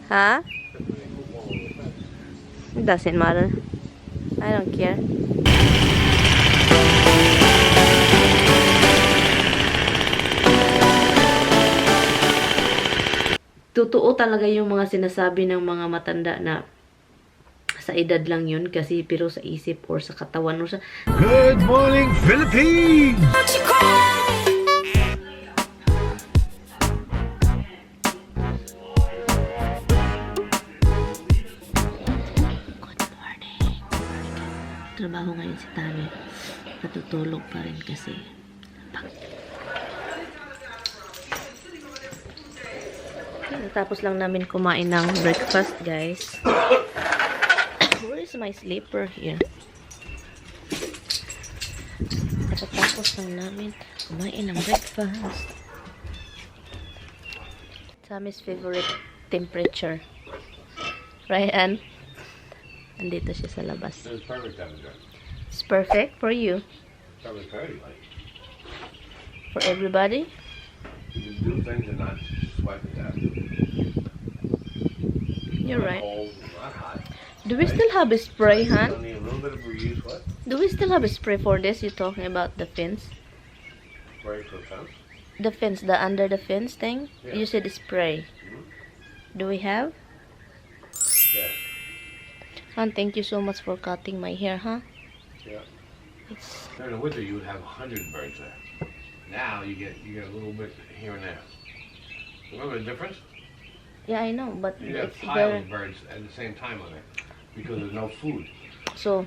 Huh? It doesn't matter. I don't care. Totoo talaga yung mga sinasabi ng mga matanda na sa edad lang yun kasi pero sa isip or sa katawan or sa... Good morning, Philippines! Good morning. Trabaho ngayon si Tami. Natutulog pa rin kasi. Tapos lang namin kumain ng breakfast, guys. Where is my sleeper here? Tapos lang namin kumain ng breakfast. Tami's favorite temperature. Right, Ann? Andito siya sa labas. It's perfect temperature. It's perfect for you. Perfect for everybody. For everybody? You can do things and not sweat to death. You're right. Cold, not hot. Do we still have a spray, huh? Only a little bit of breeze, what? Do we still have a spray for this? You're talking about the fence? Spray for fence? The fence, the under the fence thing? Yeah. You said spray. Do we have? Yes. And thank you so much for cutting my hair, huh? Yeah. It's... During the winter, you would have 100 birds there. Now you get a little bit here and there. Remember the difference? Yeah, I know, but You have it's piles of very... birds at the same time on it because there's no food. So,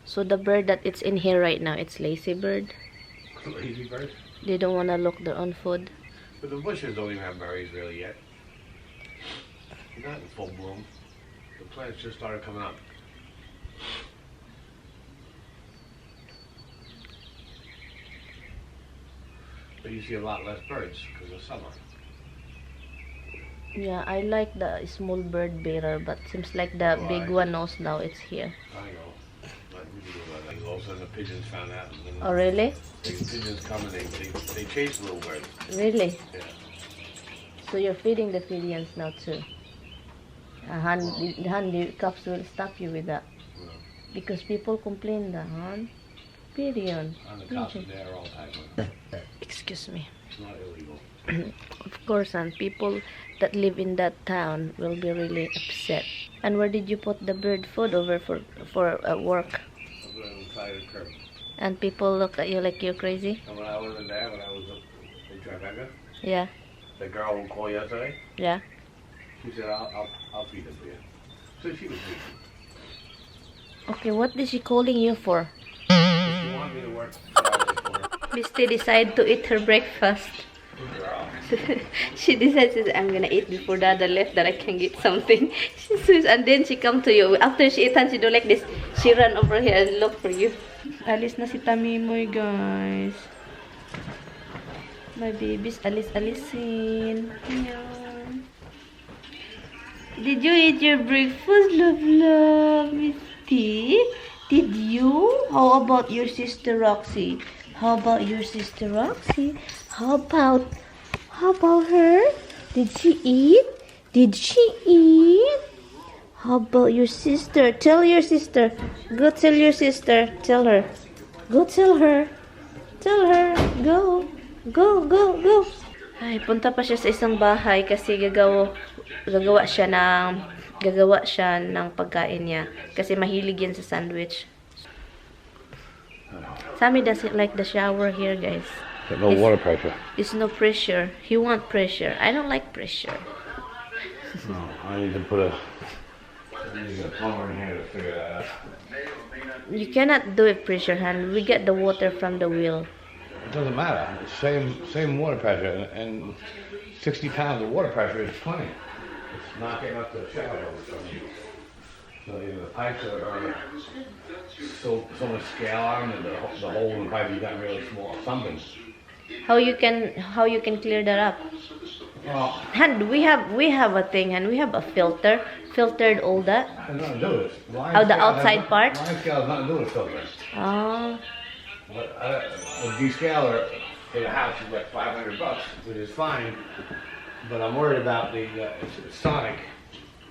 so the bird that it's in here right now, it's lazy bird. Lazy birds. They don't want to look their own food. But the bushes don't even have berries really yet. They're not in full bloom. The plants just started coming up. But you see a lot less birds because of summer. Yeah, I like the small bird better, but seems like the Oh, big one knows now it's here. I know. But we do that. All of a sudden the pigeons found out. And then Oh, really? the pigeons come and they chase little birds. Really? Yeah. So you're feeding the pigeons now too? The cops will stop you with that. Yeah. Because people complain that, pigeon. And the cops are there all the time. Excuse me. It's not illegal. Of course, and people that live in that town will be really upset. And where did you put the bird food over for work? I put it on the side of the curb. And people look at you like you're crazy? And when I wasn't there, when I was in Tribeca, Yeah, the girl who called yesterday, yeah. she said, I'll feed them for you. So she was feeding. Okay, what is she calling you for? She wanted me to work 2 hours for her. Misty decided to eat her breakfast. Girl. She decided, I'm gonna eat before Dada left that I can get something. And then she come to you. After she eat and she do like this, she run over here and look for you. Alis na si Tamimoy, guys. My babies, alisin. Ayan. Did you eat your breakfast, love, Misty? Did you? How about your sister Roxy? How about your sister Roxy? How about her? Did she eat? Did she eat? How about your sister? Tell your sister. Go tell your sister. Tell her. Go tell her. Tell her. Go. Go, go, go. Ay, punta pa siya sa isang bahay kasi gagawa siya ng pagkain niya kasi mahilig yan sa sandwich. Sammy doesn't like the shower here, guys. No water pressure. It's no pressure. He want pressure. I don't like pressure. No, I need to put a plumber in here to figure that out. You cannot do it pressure hand. We get the water from the wheel. It doesn't matter. Same water pressure, and 60 pounds of water pressure is plenty. It's not getting up to the shower all the time. So you know, the pipes are so much scale on them, and the hole in the pipe you got really small. Something. How you can clear that up? Well, And we have a thing, and we have a filtered all that. has nothing to do with it. Oh, the outside part? Line scale has nothing to do with filter. Oh, But the descaler for the house is like $500, which is fine. But I'm worried about the sonic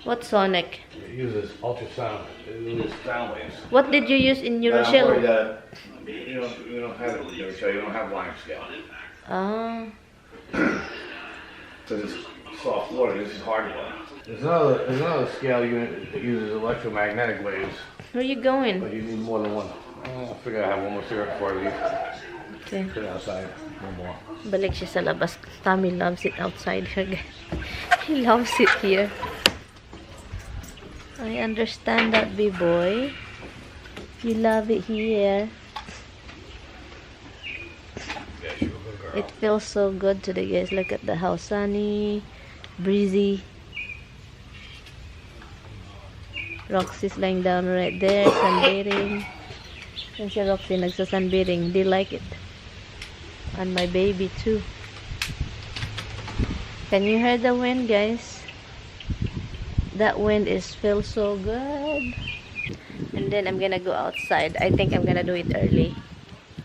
What sonic? It uses ultrasound. It uses sound waves. What did you use in your I'm shell? worried that you don't have it in your show. You don't have line scale. Ah. So this is soft water. This is hard water. There's another scale unit that uses electromagnetic waves. Where are you going? But you need more than one. I figure I have one more syrup before I leave. Okay. Put it outside. One more. Balik siya sa labas. Tommy loves it outside here, guys. He loves it here. I understand that, B-boy. You love it here. It feels so good today, guys. Look at the house. Sunny, breezy. Roxy's lying down right there, sunbathing. And si Roxy nagsasunbathing. They like it. And my baby too. Can you hear the wind, guys? That wind feels so good. And then I'm gonna go outside. I think I'm gonna do it early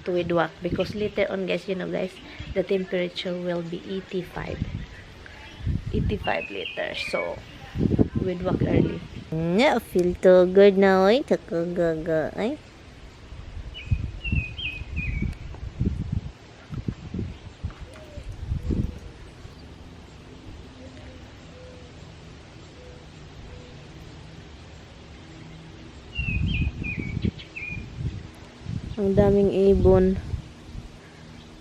to widwalk because later on, guys, you know, guys, the temperature will be 85 later. So widwalk early. Yeah, feel too good now, eh? Takagaga, eh? Ang daming ibon.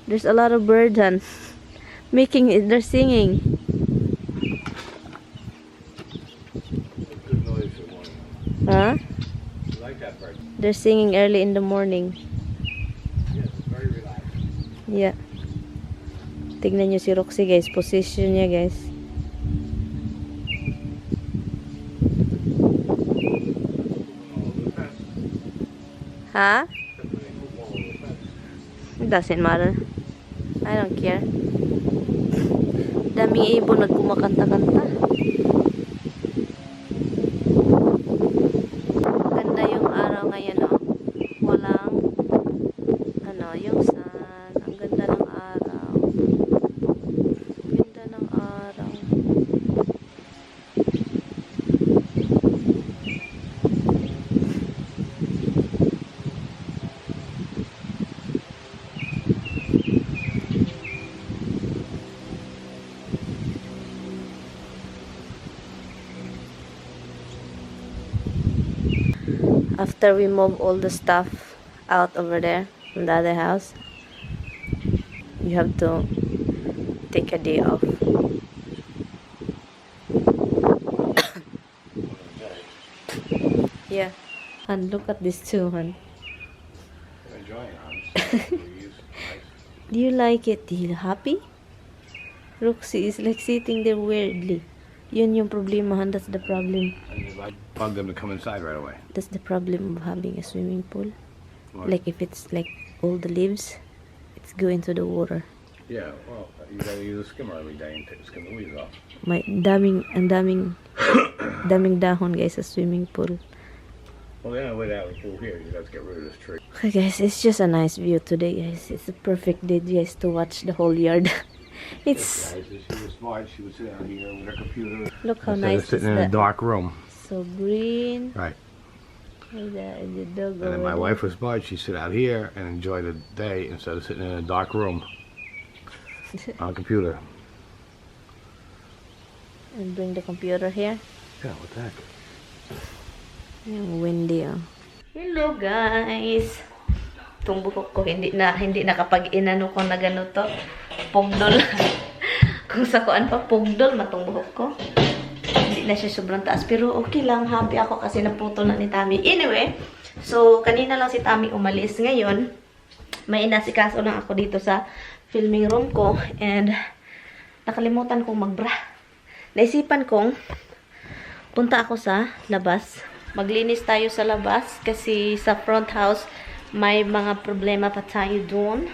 There's a lot of birds and making it, they're singing. Good noise for morning. Huh? I like that bird. They're singing early in the morning. Yes, very relaxed. Yeah. Tignan nyo si Roxy, guys. Position niya, guys. Huh? It doesn't matter. I don't care. Daming ibon nagkumakanta-kanta. Ganda yung araw ngayon, oh. Walang yung sun. Ang ganda ng araw. Ganda ng araw. After we move all the stuff out over there from the other house, you have to take a day off. Yeah. And look at this too, hon. I'm enjoying it. Do you like it? Do you happy? Roxy is like sitting there weirdly. Yun yung problema, hon. That's the problem. I bug them to come inside right away. That's the problem of having a swimming pool. What? Like if it's like all the leaves, it's go into the water. Yeah, well, you gotta use a skimmer every day and skim the weeds off. Ang daming dahon, guys, sa swimming pool. Well, the only way to have a pool here, you have to get rid of this tree. Okay, guys, it's just a nice view today, guys. It's a perfect day, guys, to watch the whole yard. It's Guys, if she was smart, she would sit out here with her computer. look how Instead nice of sitting is in a that. dark room. So green. Right. And the dog And then my over wife was smart. She'd sit out here and enjoy the day instead of sitting in a dark room on a computer. there. And bring the computer here. Yeah, what the heck? Yung windy, oh. Hello, guys. Itong buhok ko hindi na kapag inano ko na gano to. Pugdol. Kung sa kuan pa pugdol matong buhok ko. Hindi na siya sobrang taas pero okay lang, happy ako kasi naputol na ni Tammy. Anyway, so kanina lang si Tammy umalis. Ngayon, may inasikaso lang ako dito sa filming room ko and nakalimutan kong magbra. Naisipan kong punta ako sa labas. Maglinis tayo sa labas kasi sa front house may mga problema pa tayo doon.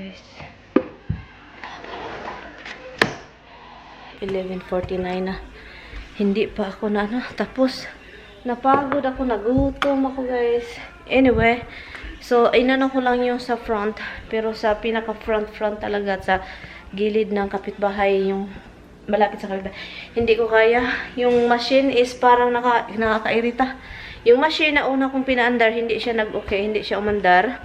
guys. 11:49 na. Hindi pa ako na tapos napagod ako, nagutom ako guys. Anyway, so inano ko lang yung sa front, pero sa pinaka front talaga sa gilid ng kapitbahay, yung malapit sa kapitbahay, hindi ko kaya. Yung machine is parang nakakairita. Yung machine na una kong pinaandar, hindi siya nag-okay, hindi siya umandar.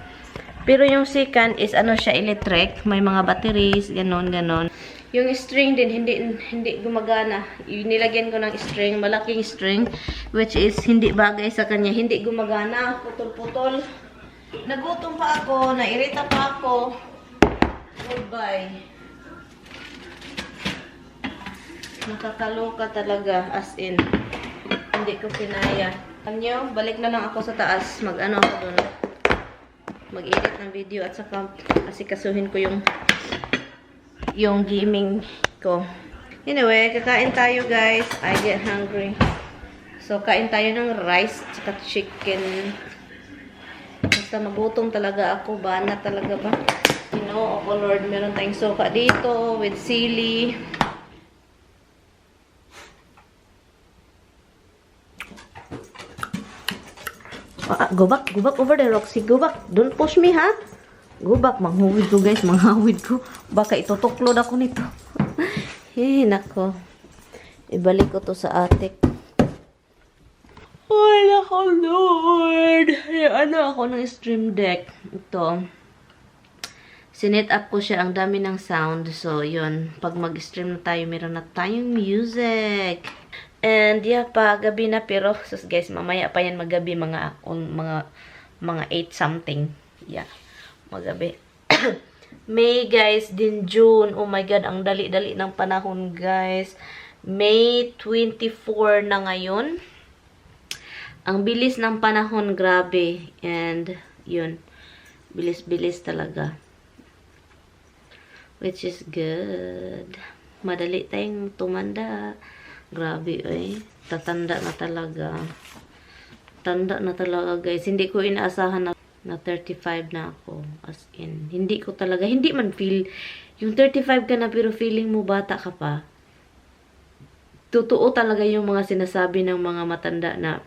Pero yung second is ano siya, electric, may mga batteries, ganon. Yung string din, hindi gumagana. Nilagyan ko ng string, malaking string, which is hindi bagay sa kanya. Hindi gumagana, putol-putol. Nagutom pa ako, nairita pa ako. Goodbye. Nakakaloka talaga, as in. Hindi ko pinaya. Anyo, balik na lang ako sa taas. Mag-ano ako dun. Mag-edit ng video at saka asikasuhin ko yung gaming ko. Anyway, kakain tayo guys. I get hungry. So, kain tayo ng rice at chicken. Basta magutom talaga ako. Bana talaga ba? Oh Lord, meron tayong soka dito with sili. Go back over there, Roxy. Go back. Don't push me, ha? Go back. Manghuwid ko, guys. Manghawid ko. Baka itutuklod ako nito. Nako. Ibalik ko to sa atik. Ay, nako, Lord. Ano ako ng stream deck. Ito. Sinet up ko siya. Ang dami ng sound. So, yun. Pag mag-stream na tayo, meron na tayong music. And, yeah, pa gabi na. Pero, sus, guys, mamaya pa yan magabi. Mga 8 something. Yeah. Magabi. May, guys, din June. Oh my God, ang dali-dali ng panahon, guys. May 24 na ngayon. Ang bilis ng panahon, grabe. And, yun. Bilis-bilis talaga. Which is good. Madali tayong tumanda. Grabe, eh. Tatanda na talaga. Tanda na talaga, guys. Hindi ko inaasahan na 35 na ako. As in, hindi ko talaga, hindi man feel, yung 35 ka na pero feeling mo bata ka pa. Totoo talaga yung mga sinasabi ng mga matanda na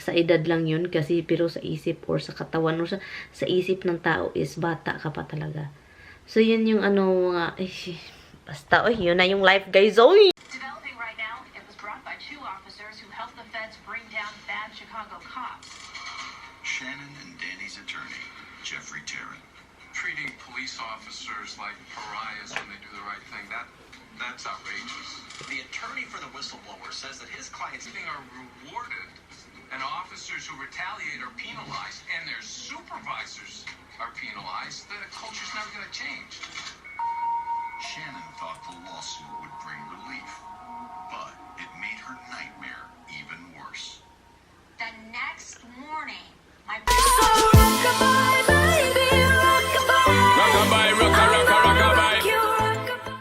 sa edad lang yun kasi pero sa isip or sa katawan or sa isip ng tao is bata ka pa talaga. So yun yung ano mga, basta, yun na yung life, guys. Developing right now, it was brought by 2 officers who helped the feds bring down bad Chicago cops. Shannon and Danny's attorney, Jeffrey Tarrant. Treating police officers like pariahs when they do the right thing, that's outrageous. The attorney for the whistleblower says that his clients Are rewarded, and officers who retaliate are penalized, and their supervisors are penalized. The culture's never going to change. Shannon thought the lawsuit would bring relief, but